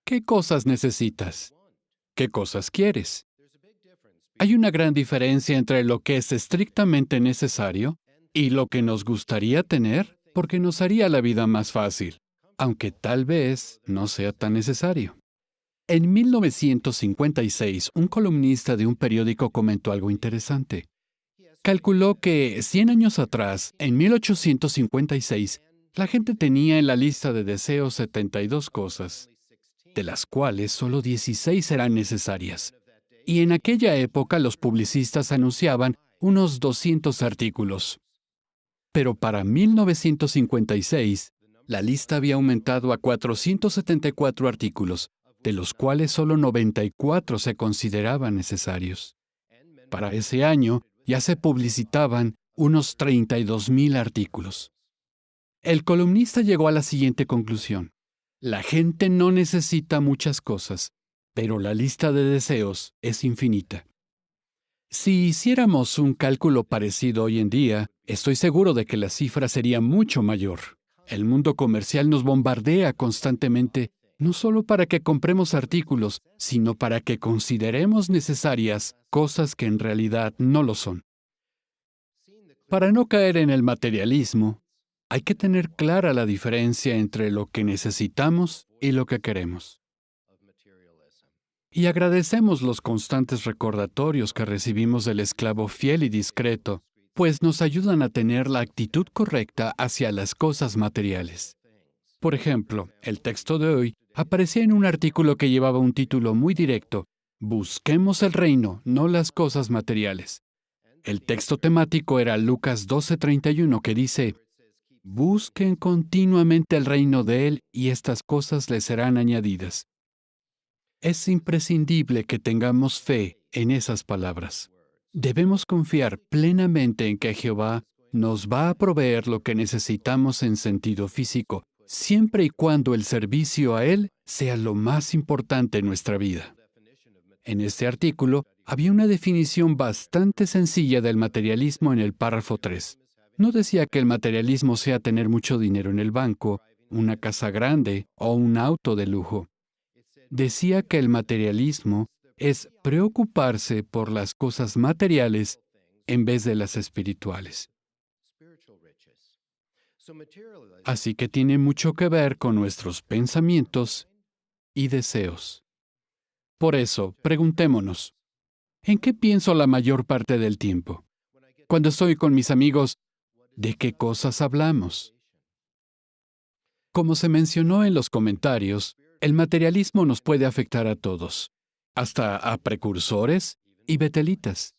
¿Qué cosas necesitas? ¿Qué cosas quieres? Hay una gran diferencia entre lo que es estrictamente necesario y lo que nos gustaría tener porque nos haría la vida más fácil, aunque tal vez no sea tan necesario. En 1956, un columnista de un periódico comentó algo interesante. Calculó que 100 años atrás, en 1856, la gente tenía en la lista de deseos 72 cosas, de las cuales solo 16 eran necesarias. Y en aquella época los publicistas anunciaban unos 200 artículos. Pero para 1956, la lista había aumentado a 474 artículos, de los cuales solo 94 se consideraban necesarios. Para ese año ya se publicitaban unos 32,000 artículos. El columnista llegó a la siguiente conclusión. La gente no necesita muchas cosas, pero la lista de deseos es infinita. Si hiciéramos un cálculo parecido hoy en día, estoy seguro de que la cifra sería mucho mayor. El mundo comercial nos bombardea constantemente, no solo para que compremos artículos, sino para que consideremos necesarias cosas que en realidad no lo son. Para no caer en el materialismo, hay que tener clara la diferencia entre lo que necesitamos y lo que queremos. Y agradecemos los constantes recordatorios que recibimos del esclavo fiel y discreto, pues nos ayudan a tener la actitud correcta hacia las cosas materiales. Por ejemplo, el texto de hoy aparecía en un artículo que llevaba un título muy directo: Busquemos el reino, no las cosas materiales. El texto temático era Lucas 12:31, que dice: Busquen continuamente el reino de Él y estas cosas les serán añadidas. Es imprescindible que tengamos fe en esas palabras. Debemos confiar plenamente en que Jehová nos va a proveer lo que necesitamos en sentido físico, siempre y cuando el servicio a Él sea lo más importante en nuestra vida. En este artículo había una definición bastante sencilla del materialismo en el párrafo 3. No decía que el materialismo sea tener mucho dinero en el banco, una casa grande o un auto de lujo. Decía que el materialismo es preocuparse por las cosas materiales en vez de las espirituales. Así que tiene mucho que ver con nuestros pensamientos y deseos. Por eso, preguntémonos, ¿en qué pienso la mayor parte del tiempo? Cuando estoy con mis amigos, ¿de qué cosas hablamos? Como se mencionó en los comentarios, el materialismo nos puede afectar a todos, hasta a precursores y betelitas.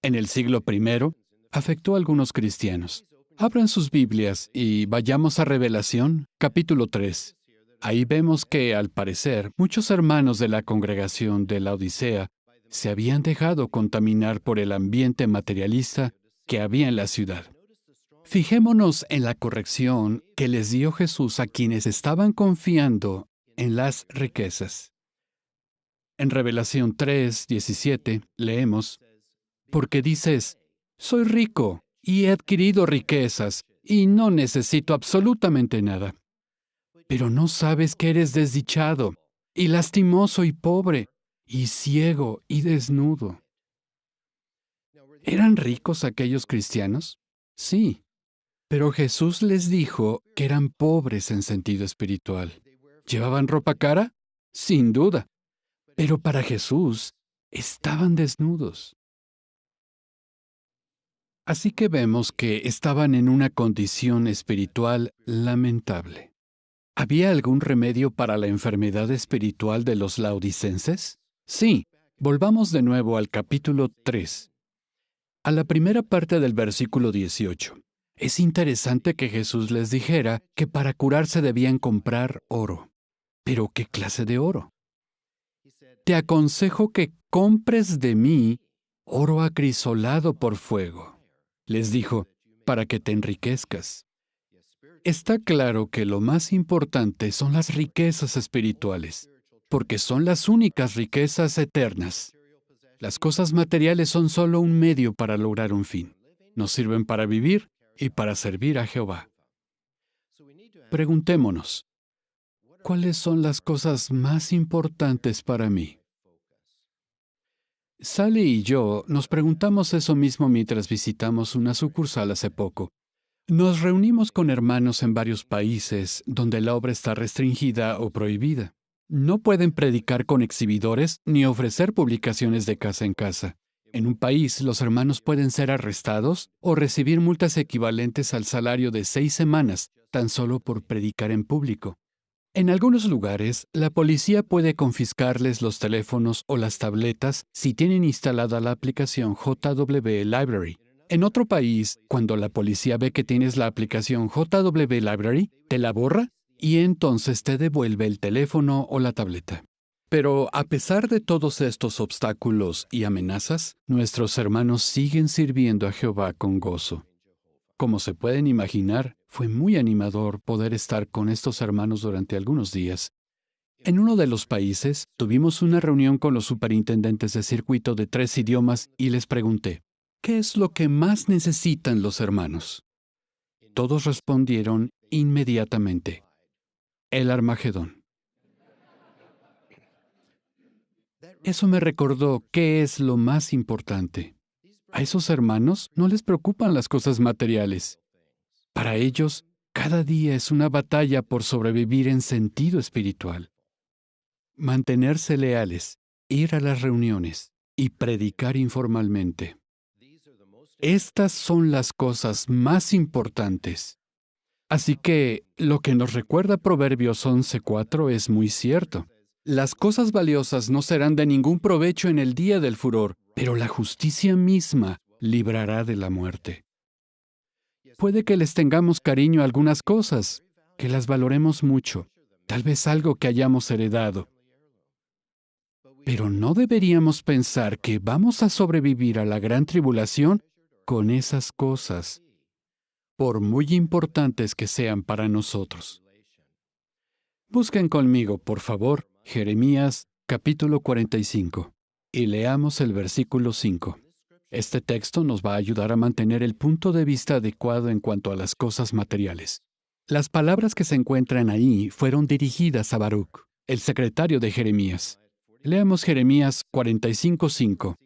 En el siglo I, afectó a algunos cristianos. Abran sus Biblias y vayamos a Revelación, capítulo 3. Ahí vemos que, al parecer, muchos hermanos de la congregación de la Odisea se habían dejado contaminar por el ambiente materialista que había en la ciudad. Fijémonos en la corrección que les dio Jesús a quienes estaban confiando en las riquezas. En Revelación 3:17 leemos: Porque dices, soy rico y he adquirido riquezas y no necesito absolutamente nada. Pero no sabes que eres desdichado y lastimoso y pobre y ciego y desnudo. ¿Eran ricos aquellos cristianos? Sí. Pero Jesús les dijo que eran pobres en sentido espiritual. ¿Llevaban ropa cara? Sin duda. Pero para Jesús, estaban desnudos. Así que vemos que estaban en una condición espiritual lamentable. ¿Había algún remedio para la enfermedad espiritual de los laodicenses? Sí. Volvamos de nuevo al capítulo 3, a la primera parte del versículo 18. Es interesante que Jesús les dijera que para curarse debían comprar oro. ¿Pero qué clase de oro? Te aconsejo que compres de mí oro acrisolado por fuego. Les dijo, para que te enriquezcas. Está claro que lo más importante son las riquezas espirituales, porque son las únicas riquezas eternas. Las cosas materiales son solo un medio para lograr un fin. Nos sirven para vivir y para servir a Jehová. Preguntémonos, ¿cuáles son las cosas más importantes para mí? Sally y yo nos preguntamos eso mismo mientras visitamos una sucursal hace poco. Nos reunimos con hermanos en varios países donde la obra está restringida o prohibida. No pueden predicar con exhibidores ni ofrecer publicaciones de casa en casa. En un país, los hermanos pueden ser arrestados o recibir multas equivalentes al salario de 6 semanas, tan solo por predicar en público. En algunos lugares, la policía puede confiscarles los teléfonos o las tabletas si tienen instalada la aplicación JW Library. En otro país, cuando la policía ve que tienes la aplicación JW Library, te la borra y entonces te devuelve el teléfono o la tableta. Pero a pesar de todos estos obstáculos y amenazas, nuestros hermanos siguen sirviendo a Jehová con gozo. Como se pueden imaginar, fue muy animador poder estar con estos hermanos durante algunos días. En uno de los países, tuvimos una reunión con los superintendentes de circuito de 3 idiomas y les pregunté, ¿qué es lo que más necesitan los hermanos? Todos respondieron inmediatamente, el Armagedón. Eso me recordó qué es lo más importante. A esos hermanos no les preocupan las cosas materiales. Para ellos, cada día es una batalla por sobrevivir en sentido espiritual. Mantenerse leales, ir a las reuniones y predicar informalmente. Estas son las cosas más importantes. Así que lo que nos recuerda Proverbios 11:4 es muy cierto. Las cosas valiosas no serán de ningún provecho en el día del furor, pero la justicia misma librará de la muerte. Puede que les tengamos cariño a algunas cosas, que las valoremos mucho, tal vez algo que hayamos heredado. Pero no deberíamos pensar que vamos a sobrevivir a la gran tribulación con esas cosas, por muy importantes que sean para nosotros. Busquen conmigo, por favor, Jeremías capítulo 45 y leamos el versículo 5. Este texto nos va a ayudar a mantener el punto de vista adecuado en cuanto a las cosas materiales. Las palabras que se encuentran ahí fueron dirigidas a Baruc, el secretario de Jeremías. Leamos Jeremías 45:5.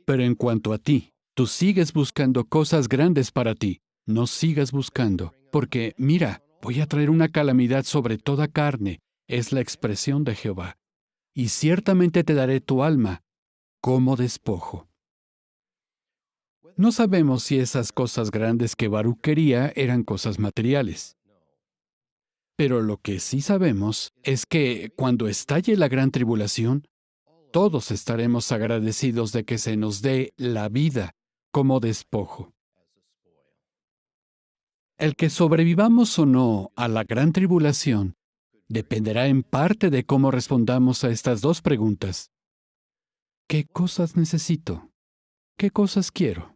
Pero en cuanto a ti, tú sigues buscando cosas grandes para ti. No sigas buscando, porque, mira, voy a traer una calamidad sobre toda carne, es la expresión de Jehová. Y ciertamente te daré tu alma como despojo. No sabemos si esas cosas grandes que Baruc quería eran cosas materiales. Pero lo que sí sabemos es que cuando estalle la gran tribulación, todos estaremos agradecidos de que se nos dé la vida como despojo. El que sobrevivamos o no a la gran tribulación dependerá en parte de cómo respondamos a estas dos preguntas. ¿Qué cosas necesito? ¿Qué cosas quiero?